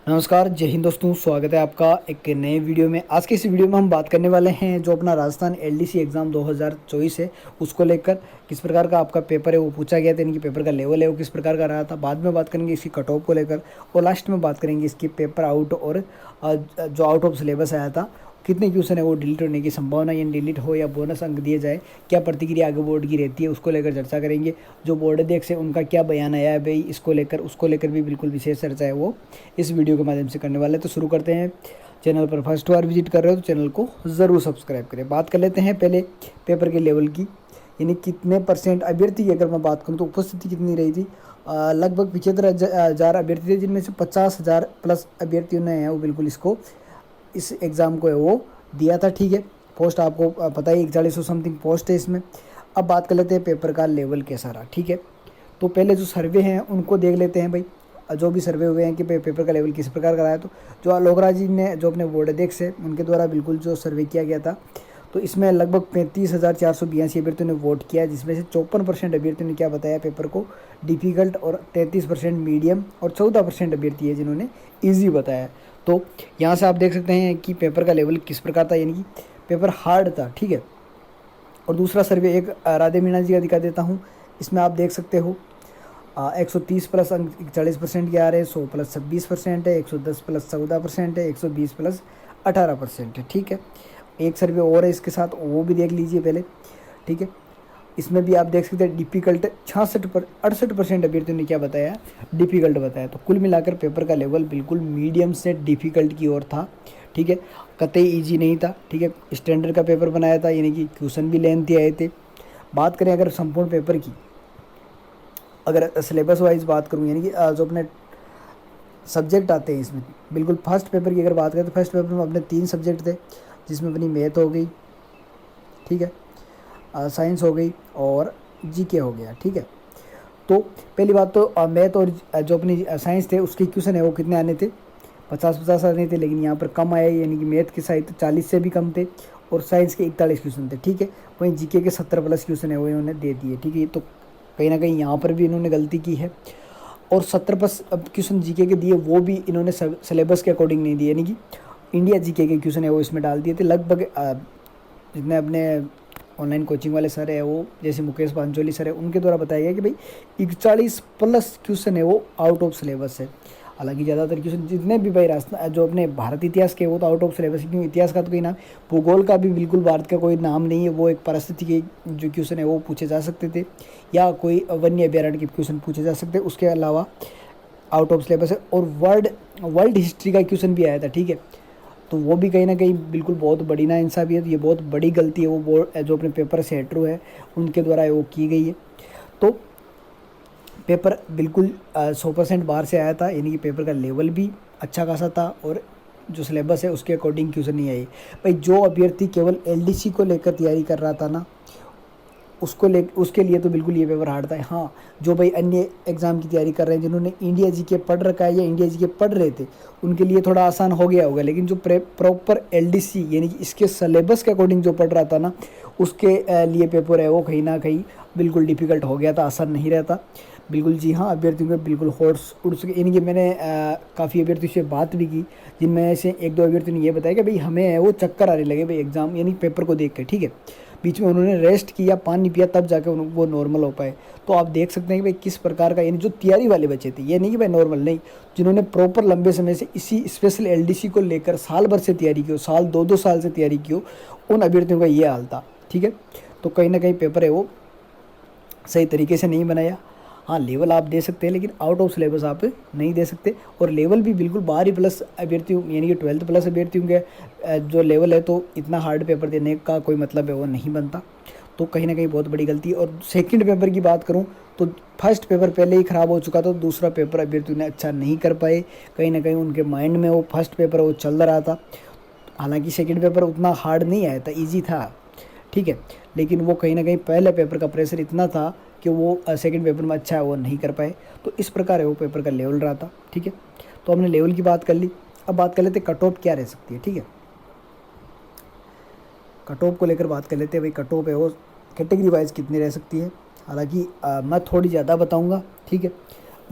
नमस्कार, जय हिंद दोस्तों। स्वागत है आपका एक नए वीडियो में। आज के इस वीडियो में हम बात करने वाले हैं जो अपना राजस्थान एलडीसी एग्ज़ाम 2024 है उसको लेकर किस प्रकार का आपका पेपर है वो पूछा गया था, यानी कि पेपर का लेवल है वो किस प्रकार का रहा था। बाद में बात करेंगे इसकी कट ऑफ को लेकर और लास्ट में बात करेंगे इसकी पेपर आउट और जो आउट ऑफ सिलेबस आया था कितने क्वेश्चन है वो डिलीट होने की संभावना, यानी डिलीट हो या बोनस अंक दिए जाए, क्या प्रतिक्रिया आगे बोर्ड की रहती है उसको लेकर चर्चा करेंगे। जो बोर्ड अध्यक्ष है उनका क्या बयान आया है भाई इसको लेकर भी बिल्कुल विशेष चर्चा है वो इस वीडियो के माध्यम से करने वाले हैं। तो शुरू करते हैं। चैनल पर फर्स्ट बार विजिट कर रहे हो तो चैनल को ज़रूर सब्सक्राइब करें। बात कर लेते हैं पहले पेपर के लेवल की, यानी कितने परसेंट अभ्यर्थी की अगर मैं बात करूँ तो उपस्थिति कितनी रही थी। लगभग 75,000 अभ्यर्थी थे, जिनमें से 50,000 प्लस अभ्यर्थियों ने वो बिल्कुल इस एग्ज़ाम को है वो दिया था। ठीक है, पोस्ट आपको पता ही 4100 समथिंग पोस्ट है इसमें। अब बात कर लेते हैं पेपर का लेवल कैसा रहा। ठीक है, तो पहले जो सर्वे हैं उनको देख लेते हैं भाई, जो भी सर्वे हुए हैं कि पेपर का लेवल किस प्रकार का रहा है। तो जो आलोकराज जी ने जो अपने बोर्ड अध्यक्ष है उनके द्वारा बिल्कुल जो सर्वे किया गया था, तो इसमें लगभग 35,482 अभ्यर्थियों ने वोट किया, जिसमें से 54% अभ्यर्थियों ने क्या बताया पेपर को डिफ़िकल्ट और 33% मीडियम और 14% अभ्यर्थी है जिन्होंने ईजी बताया। तो यहाँ से आप देख सकते हैं कि पेपर का लेवल किस प्रकार था, यानी कि पेपर हार्ड था। ठीक है, और दूसरा सर्वे एक राधे मीणा जी का दिखा देता हूँ। इसमें आप देख सकते हो 130 प्लस अंक 41% के आ रहे हैं, 100 प्लस 26% है, 110 प्लस 14% है, 120 प्लस 18% है। ठीक है, एक सर्वे और है इसके साथ, वो भी देख लीजिए पहले। ठीक है, इसमें भी आप देख सकते हैं डिफ़िकल्ट 68% अभ्यर्थियों ने क्या बताया, डिफ़िकल्ट बताया। तो कुल मिलाकर पेपर का लेवल बिल्कुल मीडियम से डिफ़िकल्ट की ओर था। ठीक है, कतई ईजी नहीं था। ठीक है, स्टैंडर्ड का पेपर बनाया था, यानी कि क्वेश्चन भी लेंथी आए थे। बात करें अगर संपूर्ण पेपर की, अगर सिलेबस वाइज बात करूँ, यानी कि जो अपने सब्जेक्ट आते हैं इसमें, बिल्कुल फर्स्ट पेपर की अगर बात करें तो फर्स्ट पेपर में अपने 3 सब्जेक्ट थे, जिसमें अपनी मैथ हो गई, ठीक है, साइंस हो गई और जीके हो गया। ठीक है, तो पहली बात तो मैथ और जो अपनी साइंस थे उसके क्वेश्चन है वो कितने आने थे, 50-50 आने थे, लेकिन यहाँ पर कम आए, यानी कि मैथ के साहित्य 40 से भी कम थे और साइंस के 41 क्वेश्चन थे। ठीक है, वहीं जीके के 70 प्लस क्वेश्चन है वो इन्होंने दे दिए। ठीक है, तो कहीं ना कहीं यहाँ पर भी इन्होंने गलती की है और 70 प्लस क्वेश्चन जीके के दिए वो भी इन्होंने सिलेबस के अकॉर्डिंग नहीं दिए, यानी कि इंडिया जीके के क्वेश्चन है वो इसमें डाल दिए थे। लगभग जितने अपने ऑनलाइन कोचिंग वाले सर है वो, जैसे मुकेश पांचोली सर है, उनके द्वारा बताया गया कि भाई 41 प्लस क्वेश्चन है वो आउट ऑफ सिलेबस है। हालांकि ज़्यादातर क्वेश्चन जितने भी भाई रास्ता जो अपने भारत इतिहास के वो तो आउट ऑफ सिलेबस है, क्योंकि इतिहास का तो कोई नाम, भूगोल का भी बिल्कुल भारत का कोई नाम नहीं है। वो एक परिस्थिति के जो क्वेश्चन है वो पूछे जा सकते थे, या कोई वन्य अभ्यारण्य के क्वेश्चन पूछे जा सकते, उसके अलावा आउट ऑफ सिलेबस है। और वर्ल्ड हिस्ट्री का क्वेश्चन भी आया था। ठीक है, तो वो भी कहीं ना कहीं बिल्कुल बहुत बड़ी नाइंसाफ़ी है, तो ये बहुत बड़ी गलती है वो बोर्ड जो अपने पेपर सेटरू है उनके द्वारा वो की गई है। तो पेपर बिल्कुल 100% बाहर से आया था, यानी कि पेपर का लेवल भी अच्छा खासा था और जो सिलेबस है उसके अकॉर्डिंग क्वेश्चन नहीं आई। भाई जो अभ्यर्थी केवल एलडीसी को लेकर तैयारी कर रहा था ना, उसके लिए तो बिल्कुल ये पेपर हार्ड था। हाँ, जो भाई अन्य एग्ज़ाम की तैयारी कर रहे हैं, जिन्होंने इंडिया जीके पढ़ रखा है या इंडिया जीके पढ़ रहे थे, उनके लिए थोड़ा आसान हो गया होगा। लेकिन जो प्रॉपर एलडीसी यानी कि इसके सिलेबस के अकॉर्डिंग जो पढ़ रहा था ना, उसके लिए पेपर है वो कहीं ना कहीं बिल्कुल डिफ़िकल्ट हो गया था, आसान नहीं रहता। बिल्कुल जी हाँ, अभ्यर्थियों के बिल्कुल होट्स उड़ सके, यानी कि मैंने काफ़ी अभ्यर्थियों से बात भी की, जिनमें से 1-2 अभ्यर्थियों ने ये बताया कि भाई हमें वो चक्कर आने लगे भाई एग्ज़ाम यानी पेपर को देख के। ठीक है, बीच में उन्होंने रेस्ट किया, पानी पिया, तब जाके वो नॉर्मल हो पाए। तो आप देख सकते हैं कि भाई किस प्रकार का, यानी जो तैयारी वाले बच्चे थे, ये नहीं कि भाई नॉर्मल नहीं, जिन्होंने प्रॉपर लंबे समय से इसी स्पेशल एलडीसी को लेकर साल भर से तैयारी की हो, साल 2-2 साल से तैयारी की हो, उन अभ्यर्थियों का ये हाल था। ठीक है, तो कहीं ना कहीं पेपर है वो सही तरीके से नहीं बनाया। हाँ, लेवल आप दे सकते हैं लेकिन आउट ऑफ सिलेबस आप नहीं दे सकते, और लेवल भी बिल्कुल 12 प्लस अभ्यर्थियों यानी कि 12th प्लस अभ्यर्थियों के जो लेवल है, तो इतना हार्ड पेपर देने का कोई मतलब है वो नहीं बनता। तो कहीं ना कहीं बहुत बड़ी गलती है। और सेकंड पेपर की बात करूं तो फर्स्ट पेपर पहले ही ख़राब हो चुका था, तो दूसरा पेपर अभ्यर्थियों ने अच्छा नहीं कर पाए। कहीं ना कहीं उनके माइंड में वो फर्स्ट पेपर वो चल रहा था। हालांकि सेकंड पेपर उतना हार्ड नहीं आया था, ईजी था। ठीक है, लेकिन वो कहीं ना कहीं पहले पेपर का प्रेशर इतना था कि वो सेकंड पेपर में अच्छा है वो नहीं कर पाए। तो इस प्रकार है वो पेपर का लेवल रहा था। ठीक है, तो हमने लेवल की बात कर ली। अब बात कर लेते कट ऑफ क्या रह सकती है। ठीक है, कट ऑफ को लेकर बात कर लेते हैं। भाई कट ऑफ है वो कैटेगरी वाइज कितनी रह सकती है। हालांकि मैं थोड़ी ज़्यादा बताऊंगा। ठीक है,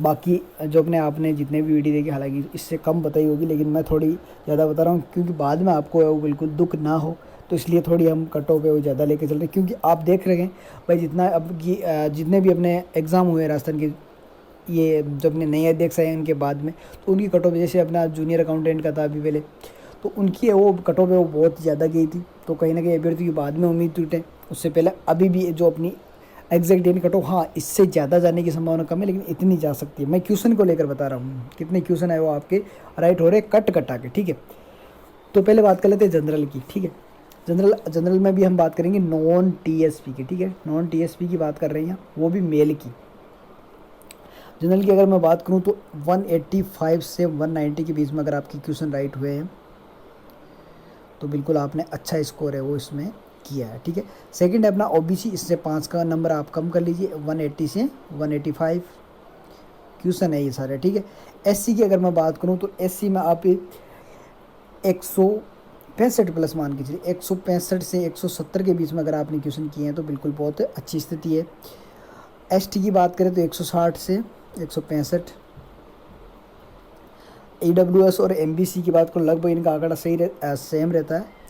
बाकी जो अपने आपने जितने भी वीडियो देखे, हालांकि इससे कम बताई होगी, लेकिन मैं थोड़ी ज़्यादा बता रहा हूँ क्योंकि बाद में आपको वो बिल्कुल दुख ना हो, तो इसलिए थोड़ी हम कटो पे वो ज़्यादा लेके चल रहे हैं। क्योंकि आप देख रहे हैं भाई जितना अब की जितने भी अपने एग्ज़ाम हुए राजस्थान के, ये जो अपने नए अध्यक्ष आए उनके बाद में, तो उनकी कटो पे, जैसे अपना जूनियर अकाउंटेंट का था अभी पहले, तो उनकी वो कटो पे वो बहुत ज़्यादा गई थी। तो कहीं ना कहीं अभ्यर्थी की बाद में उम्मीद टूटे, उससे पहले अभी भी जो अपनी एग्जैक्ट डेट कटो, हाँ इससे ज़्यादा जाने की संभावना कम है, लेकिन इतनी जा सकती है। मैं क्वेश्चन को लेकर बता रहा हूँ, कितने क्वेश्चन आए वो आपके राइट हो रहे कट कटा के, ठीक है। तो पहले बात कर लेते हैं जनरल की, ठीक है। जनरल में भी हम बात करेंगे नॉन टीएसपी की, ठीक है। नॉन टीएसपी की बात कर रहे हैं, वो भी मेल की। जनरल की अगर मैं बात करूँ तो 185 से 190 के बीच में अगर आपके क्वेश्चन राइट हुए हैं तो बिल्कुल आपने अच्छा स्कोर है वो इसमें किया है, ठीक है। सेकंड है अपना ओबीसी, इससे 5 का नंबर आप कम कर लीजिए, 180 से 185 क्वेश्चन है ये सारे, ठीक है। एससी की अगर मैं बात करूँ तो एससी में आप 165 प्लस मान के चलिए, 165 से 170 के बीच में अगर आपने क्वेश्चन किए हैं तो बिल्कुल बहुत अच्छी स्थिति है। एसटी की बात करें तो 160 से 165। ईडब्ल्यूएस और एमबीसी की बात करो, लगभग इनका आंकड़ा सेम रहता है।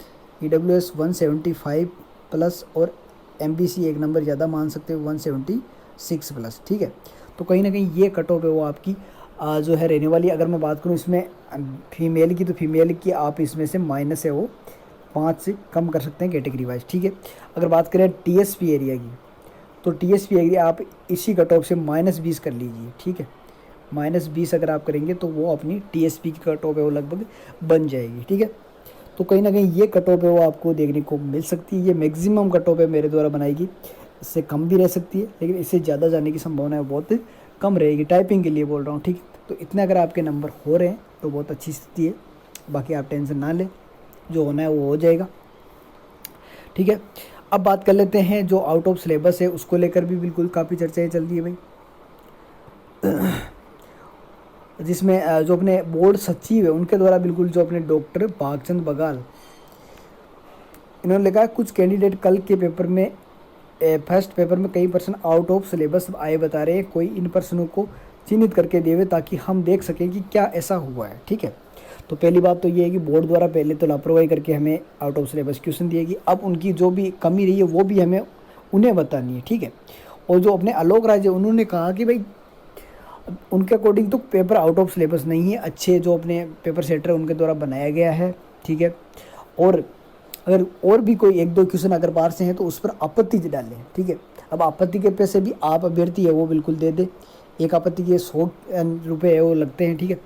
ईडब्ल्यूएस 175 प्लस और एमबीसी एक नंबर ज़्यादा मान सकते हो 176 प्लस, ठीक है। तो कहीं ना कहीं ये कट ऑफ है वो आपकी जो है रहने वाली। अगर मैं बात करूँ इसमें फीमेल की, तो फीमेल की आप इसमें से माइनस है वो 5 से कम कर सकते हैं कैटेगरी वाइज, ठीक है। अगर बात करें टीएसपी एरिया की, तो टीएसपी एरिया आप इसी कट ऑफ से -20 कर लीजिए, ठीक है। -20 अगर आप करेंगे तो वो अपनी टीएसपी की कट ऑफ है वो लगभग बन जाएगी, ठीक है। तो कहीं ना कहीं ये कट ऑफ है वो आपको देखने को मिल सकती है। ये मैक्सिमम कट ऑफ है मेरे द्वारा बनाएगी, इससे कम भी रह सकती है, लेकिन इससे ज़्यादा जाने की संभावना है बहुत कम रहेगी, टाइपिंग के लिए बोल रहा हूँ, ठीक है। तो इतने अगर आपके नंबर हो रहे हैं तो बहुत अच्छी स्थिति है, बाकी आप टेंशन ना लें, जो होना है वो हो जाएगा, ठीक है। अब बात कर लेते हैं जो आउट ऑफ सिलेबस है, उसको लेकर भी बिल्कुल काफ़ी चर्चाएं चल रही है भाई, जिसमें जो अपने बोर्ड सचिव है उनके द्वारा बिल्कुल जो अपने डॉक्टर भागचंद बघाल, इन्होंने लिखा कुछ कैंडिडेट कल के पेपर में फर्स्ट पेपर में कई पर्सन आउट ऑफ सिलेबस आए बता रहे हैं, कोई इन पर्सनों को चिन्हित करके देवे ताकि हम देख सकें कि क्या ऐसा हुआ है, ठीक है। तो पहली बात तो ये है कि बोर्ड द्वारा पहले तो लापरवाही करके हमें आउट ऑफ सिलेबस क्वेश्चन दिएगी, अब उनकी जो भी कमी रही है वो भी हमें उन्हें बतानी है, ठीक है। और जो अपने आलोक राज है उन्होंने कहा कि भाई उनके अकॉर्डिंग तो पेपर आउट ऑफ सिलेबस नहीं है, अच्छे जो अपने पेपर सेटर है उनके द्वारा बनाया गया है, ठीक है। और अगर और भी कोई एक दो क्वेश्चन अगर बाहर से हैं तो उस पर आपत्ति डालें, ठीक है। अब आपत्ति के पैसे भी आप अभ्यर्थी है वो बिल्कुल दे दे, एक आपत्ति के 100 रुपये है वो लगते हैं, ठीक है।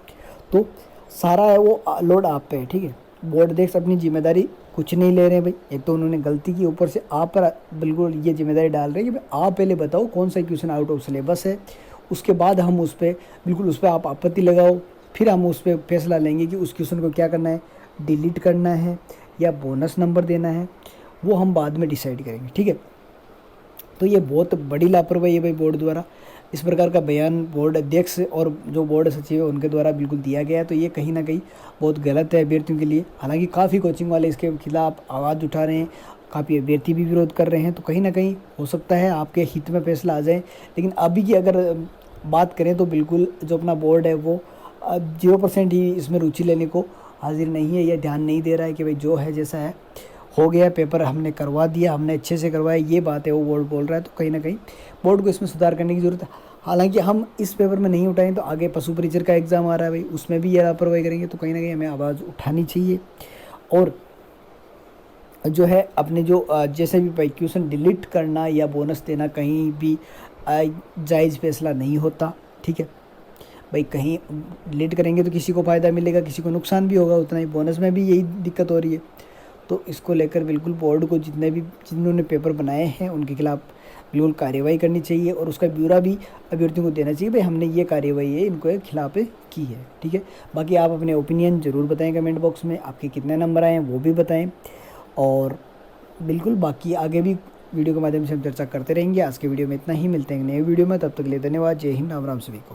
तो सारा है वो लोड आप पे है, ठीक है। बोर्ड देख अपनी जिम्मेदारी कुछ नहीं ले रहे हैं भाई, एक तो उन्होंने गलती की, ऊपर से आप पर बिल्कुल ये जिम्मेदारी डाल रहे हैं कि भाई आप पहले बताओ कौन सा क्वेश्चन आउट ऑफ सिलेबस है, उसके बाद हम उस पर बिल्कुल उस पर आप आपत्ति लगाओ, फिर हम उस पर फैसला लेंगे कि उस क्वेश्चन को क्या करना है, डिलीट करना है या बोनस नंबर देना है, वो हम बाद में डिसाइड करेंगे, ठीक है। तो ये बहुत बड़ी लापरवाही है भाई बोर्ड द्वारा, इस प्रकार का बयान बोर्ड अध्यक्ष और जो बोर्ड सचिव है उनके द्वारा बिल्कुल दिया गया है, तो ये कहीं ना कहीं बहुत गलत है अभ्यर्थियों के लिए। हालांकि काफ़ी कोचिंग वाले इसके खिलाफ आवाज़ उठा रहे हैं, काफ़ी अभ्यर्थी भी विरोध कर रहे हैं, तो कहीं ना कहीं हो सकता है आपके हित में फैसला आ जाए। लेकिन अभी की अगर बात करें तो बिल्कुल जो अपना बोर्ड है वो 0% ही इसमें रुचि लेने को हाजिर नहीं है, या ध्यान नहीं दे रहा है कि भाई जो है जैसा है हो गया, पेपर हमने करवा दिया, हमने अच्छे से करवाया, ये बात है वो बोर्ड बोल रहा है। तो कहीं ना कहीं बोर्ड को इसमें सुधार करने की ज़रूरत है। हालांकि हम इस पेपर में नहीं उठाएं तो आगे पशु परिचर का एग्ज़ाम आ रहा है भाई, उसमें भी ये लापरवाही करेंगे, तो कहीं ना कहीं हमें आवाज़ उठानी चाहिए। और जो है अपने जो जैसे भी भाई क्वेश्चन डिलीट करना या बोनस देना कहीं भी जायज़ फैसला नहीं होता, ठीक है भाई। कहीं डिलीट करेंगे तो किसी को फ़ायदा मिलेगा, किसी को नुकसान भी होगा उतना ही, बोनस में भी यही दिक्कत हो रही है। तो इसको लेकर बिल्कुल बोर्ड को जिन्होंने पेपर बनाए हैं उनके खिलाफ बिल्कुल कार्रवाई करनी चाहिए, और उसका ब्यौरा भी अभ्यर्थियों को देना चाहिए भाई हमने ये कार्रवाई है इनको खिलाफ की है, ठीक है। बाकी आप अपने ओपिनियन ज़रूर बताएं कमेंट बॉक्स में, आपके कितने नंबर आए हैं वो भी बताएं, और बिल्कुल बाकी आगे भी वीडियो के माध्यम से हम चर्चा करते रहेंगे। आज के वीडियो में इतना ही, मिलते हैं नए वीडियो में, तब तक के लिए धन्यवाद। जय हिंद, राम राम सभी को।